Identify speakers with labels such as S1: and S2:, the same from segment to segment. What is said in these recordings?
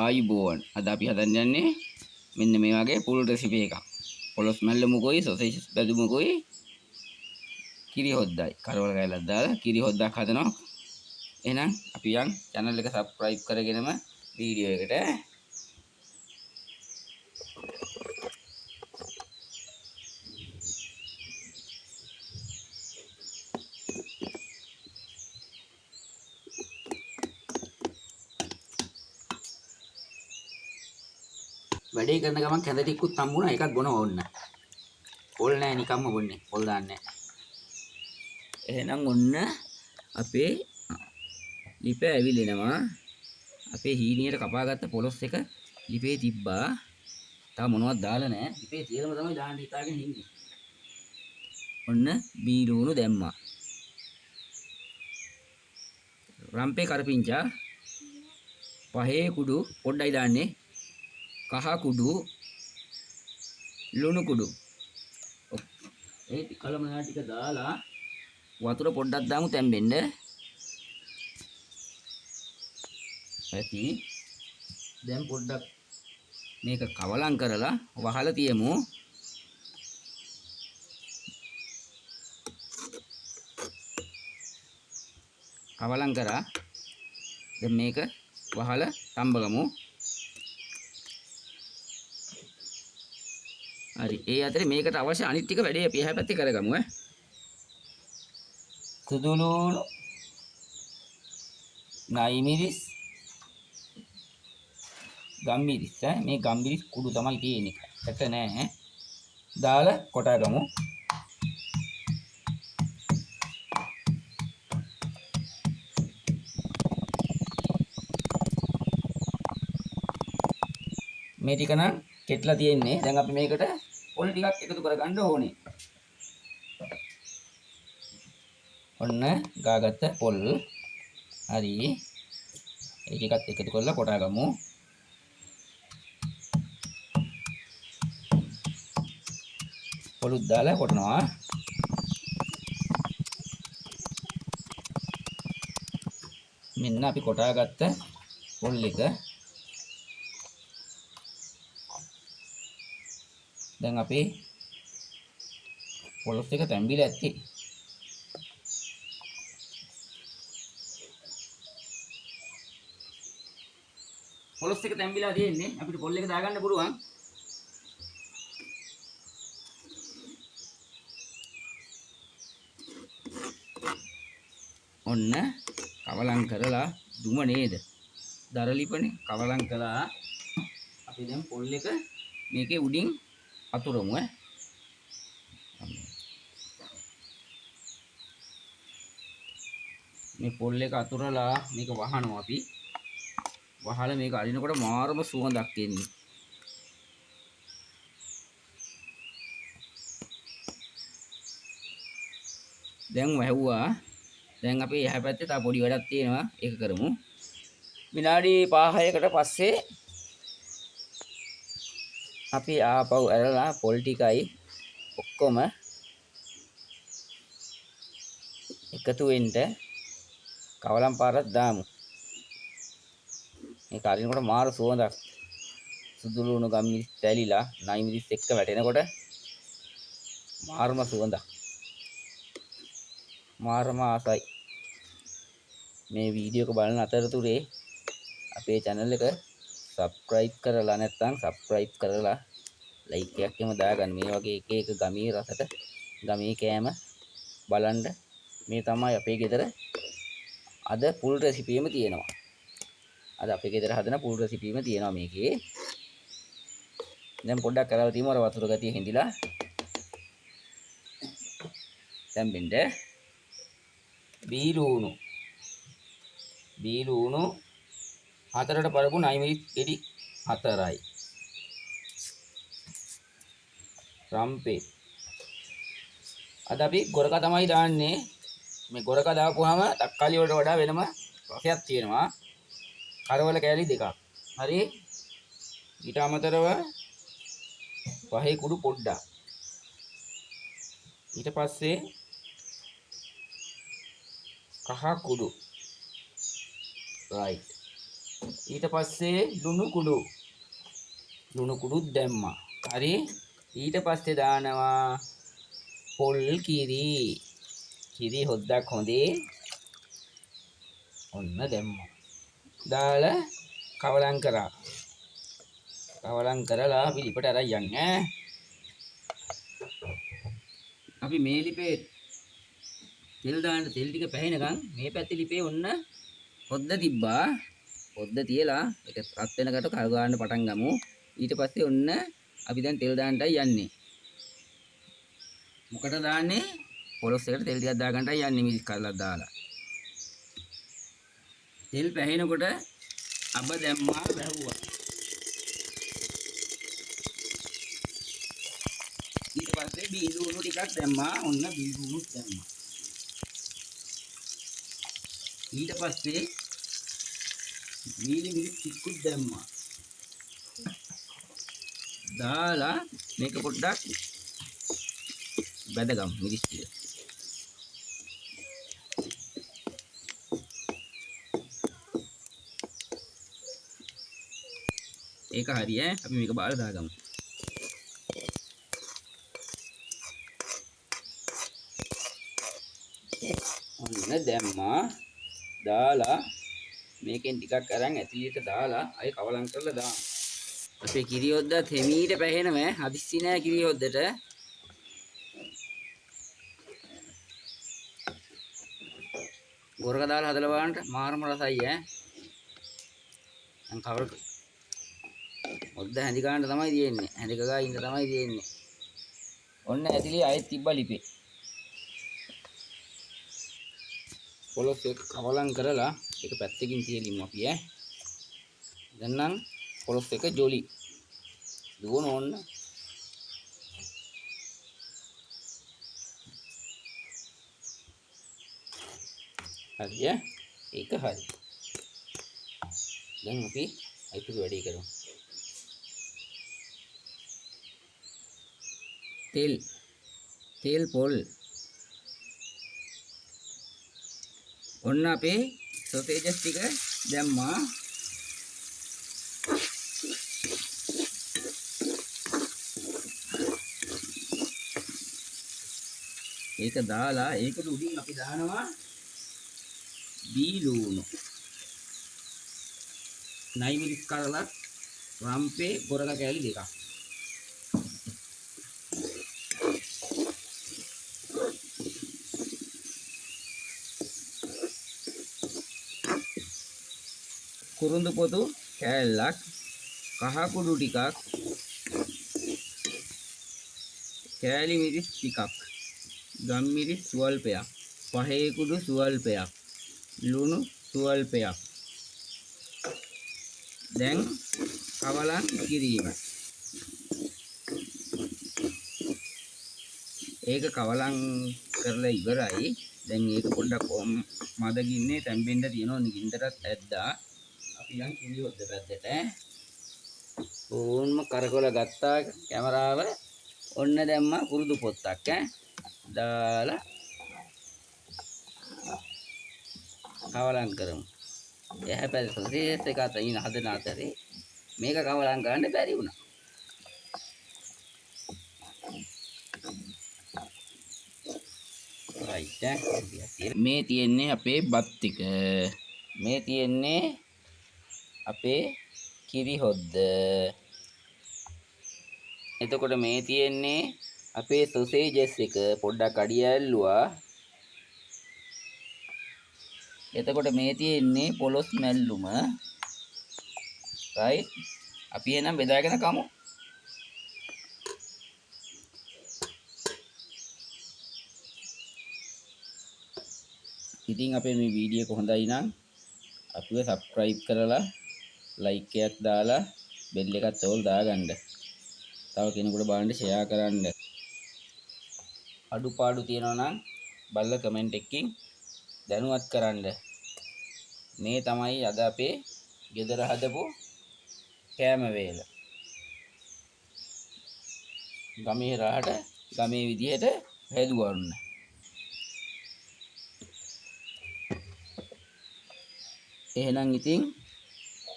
S1: ආයුබෝවන්. අද අපි හදන්න යන්නේ මෙන්න මේ වගේ පුළුල් රෙසිපි එකක්. පොලොස් මැල්ලමුකුයි සොසේජස් බැදුමුකුයි කිරි හොද්දයි. කරවල කෑල්ලක් දාලා කිරි හොද්දක් හදනවා. එහෙනම් අපි යන් channel එක subscribe කරගෙනම වීඩියෝ එකට වැඩේ කරන ගමන් කැඳ ටිකකුත් හම්බුණා. ඒකත් බොනවා ඕන්න. පොල් නෑ නිකම්ම බොන්නේ. පොල් දාන්නේ නෑ. එහෙනම් ඔන්න අපේ ලිප ඇවිලෙනවා. අපේ හීනියට කපාගත්ත පොලොස් එක ලිපේ තිබ්බා. තාම මොනවද දාලා නෑ. ලිපේ තියලම තමයි දාන්න හිතාගෙන ඉන්නේ. ඔන්න බීලුණු දැම්මා. රම්පේ කරපිංචා පහේ කුඩු පොඩ්ඩයි දාන්නේ. කහ කුඩු ලුණු කුඩු ඒ කලමනා ටික දාලා වතුර පොඩ්ඩක් දාමු තැම්බෙන්න. ඇති දැන් පොඩ්ඩක් මේක කවලම් කරලා වහලා තියමු. කවලම් කරා දැන් මේක වහලා තඹගමු. හරි ඒ අතරේ මේකට අවශ්‍ය අනිත් ටික වැඩේ අපි එහා පැත්තේ කරගමු ඈ. සුදු ලුණු නයිමිරිස් ගම්මිරිස් මේ ගම්මිරිස් කුඩු තමයි තියෙන්නේ. එක නෑ දාලා කොටාගමු. මේ ටික නම් කෙටලා තියෙන්නේ. දැන් අපි මේකට පොල් ටිකක් එකතු කරගන්න ඕනේ. ඔන්න ගාගත්ත පොල්. හරි. ඒ ටිකත් එකතු කරලා කොටාගමු. පොලුත් දාලා කොටනවා. මෙන්න අපි කොටාගත්ත පොල් එක. දැන් අපේ පොලොස් එක තැම්බිලා ඇති. පොලොස් එක තැම්බිලා තියෙන්නේ. අපිට පොල් එක දාගන්න පුළුවන්. ඔන්න කවලම් කරලා දුම නේද? දරලිපනේ කවලම් කළා. අපි දැන් පොල් එක මේකේ උඩින් අතුරමු ඈ. මේ පොල් එක අතුරලා මේක වහනවා අපි. වහලා මේක අරිනකොට මාරම සුවඳක් එන්නේ. දැන් වැහුවා. දැන් අපි එහා පැත්තේ තව පොඩි වැඩක් තියෙනවා. ඒක කරමු. විනාඩි 5-6කට පස්සේ අපි ආපහු ඇරලා පොල් ටිකයි ඔක්කොම එකතු වෙන්න කවලම් පාරක් දාමු. මේක අරිනකොට මාර සුවඳක්. සුදු ලුණු ගම්මිරිස් තැලිලා නයිමිරිස් එක්ක වැටෙනකොට මාරම සුවඳක්. මාරම ආසයි. මේ වීඩියෝ එක බලන අතරතුරේ අපේ channel එක subscribe කරලා නැත්නම් subscribe කරලා like එකක් එහෙම දාගන්න. මේ වගේ එක ගමේ රසට ගමේ කෑම බලන්න. මේ තමයි අපේ ගෙදර අද full recipe එකම තියෙනවා. අද අපේ ගෙදර හදන full recipe එකම තියෙනවා මේකේ. දැන් පොඩ්ඩක් කරලා තියමු. අර වතුර ගතිය හිඳිලා දැන් බෙන්ද බීලුණු 4ට පරපු නයිමිරිස් ගෙඩි 4යි. රම්පේ අද අපි ගොරක තමයි දාන්නේ. මේ ගොරක දාපුවාම තක්කාලි වලට වඩා වෙනම රසයක් තියෙනවා. කරවල කෑලි 2ක්. හරි. ඊට අමතරව පහේ කුඩු පොඩ්ඩක්. ඊට පස්සේ කහ කුඩු. right. ඊට පස්සේ ලුණු කුඩුත් දැම්මා. හරි. ඊට පස්සේ දානවා පොල් කිරි හොද්දක් හොඳේ ඔන්න දැම්මා. දාලා කවලම් කරලා අපි ලිපට අරන් යන්නේ. අපි මේ ලිපේ තෙල් දාන්න තෙල් ටික පැහෙනකම් මේ පැත්තේ ලිපේ ඔන්න හොද්ද තිබ්බා. හොද්ද තියලා ඒක රත් වෙනකොට කල් ගන්න පටන් ගමු. ඊට පස්සේ ඔන්න අපි දැන් තෙල් දාන්නයි යන්නේ. මොකට දාන්නේ? පොලොස් එකට තෙල් ටිකක් දාගන්නයි යන්නේ මිරිස් කල්ලක් දාලා. තෙල් පැහෙනකොට අබ දැම්මා වැහුවා. ඊට පස්සේ බීඳුණු ටිකක් දැම්මා. ඔන්න බීඳුණුත් දැම්මා. ඊට පස්සේ මිරිස් ටිකකුත් දැම්මා. දාලා මේක පොඩ්ඩක් බැදගමු මිරිස් ටික. ඒක හරි ඈ අපි මේක බාලා දාගමු. ඔන්න දැම්මා. දාලා මේකෙන් ටිකක් අරන් ඇතිලියට දාලා අය කවලම් කරලා දාමු. අපේ කිරි හොද්දත් හිමීට පැහෙනම හදිස්සි නෑ කිරි හොද්දට. ගොරක දාලා හදලා බලන්න මාරම රසයි ඈ. දැන් කවර හොද්ද හැඳි ගන්න තමයි තියෙන්නේ. හැඳි ගගා ඉන්න තමයි තියෙන්නේ. ඔන්න ඇතිලි ආයෙත් තිබ්බා ලිපේ. පොලොස් එක කවලම් කරලා ඒක පැත්තකින් තියලිමු අපි ඈ. දැන් නම් පොලොස් එක ජොලි දුවන ඕන්න. හරි ඈ. ඒක හරි. දැන් අපි අයිතුරු වැඩේ කරමු. තෙල් පොල් ඔන්න අපේ සොසේජස් ටික දැම්මා. ඒක දාලා ඒකට උඩින් අපි දානවා බීලුණු. නයි මිරිස් කරලා රම්පේ ගොරක කෑලි දෙකක්. කුරුඳු පොතු කෑල්ලක්, කහ කුඩු ටිකක්, කෑලි මිරිස් ටිකක්, ගම් මිරිස් ස්වල්පයක්, පහේ කුඩු ස්වල්පයක්, ලුණු ස්වල්පයක්. දැන් කවලම් කිරීම. ඒක කවලම් කරලා ඉවරයි. දැන් ඒක පොඩ්ඩක් මද ගින්නේ තැම්බෙන්න තියෙනවා. නිගින්දරත් ඇද්දා. අපි යන් කිරි හොද්ද පැත්තට ඕන්ම කරකවල ගත්තා කැමරාව. ඔන්න දැම්මා කුරුදු පොත්තක් දාලා කවලම් කරමු. එහා පැත්තේ සොසේජස් එක අතින් හදන අතරේ මේක කවලම් ගන්න බැරි වුණා. රයිට්. මේ තියෙන්නේ අපේ බත් ටික. මේ තියෙන්නේ අපේ කිරි හොද්ද. එතකොට මේ තියෙන්නේ අපේ සොසේජස් එක පොඩ්ඩක් අඩිය ඇල්ලුවා. එතකොට මේ තියෙන්නේ පොලොස් මැල්ලුම. රයිට්. අපි එහෙනම් බෙදාගෙන කමු. ඉතින් අපේ මේ වීඩියෝ එක හොඳයි නම් අපිව සබ්ස්ක්‍රයිබ් කරලා ලයික් එකක් දාලා බෙල් එකත් ඕල් දාගන්න. තව කෙනෙකුට බලන්න ෂෙයා කරන්න. අඩුපාඩු තියෙනවා නම් බලලා කමෙන්ට් එකකින් දැනුවත් කරන්න. මේ තමයි අද අපේ ගෙදර හදපු කෑම වේල. ගමේ රහට ගමේ විදියට හැදුවා වුණ. එහෙනම් ඉතින්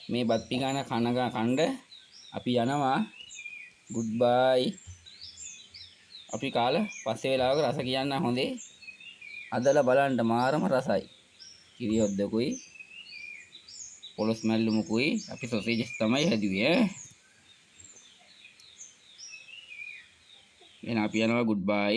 S1: මේ බත් පිඟාන කණ්ඩ අපි යනවා. ගුඩ් බයි. අපි කාලා පස්සේ වෙලාවක රස කියන්න හොඳේ. අදලා බලන්න මාරම රසයි. කිරි හොද්දකුයි පොලොස් මැල්ලුමකුයි අපි සොසේජස් තමයි හැදුවේ ඈ. එහෙනම් අපි යනවා. ගුඩ් බයි.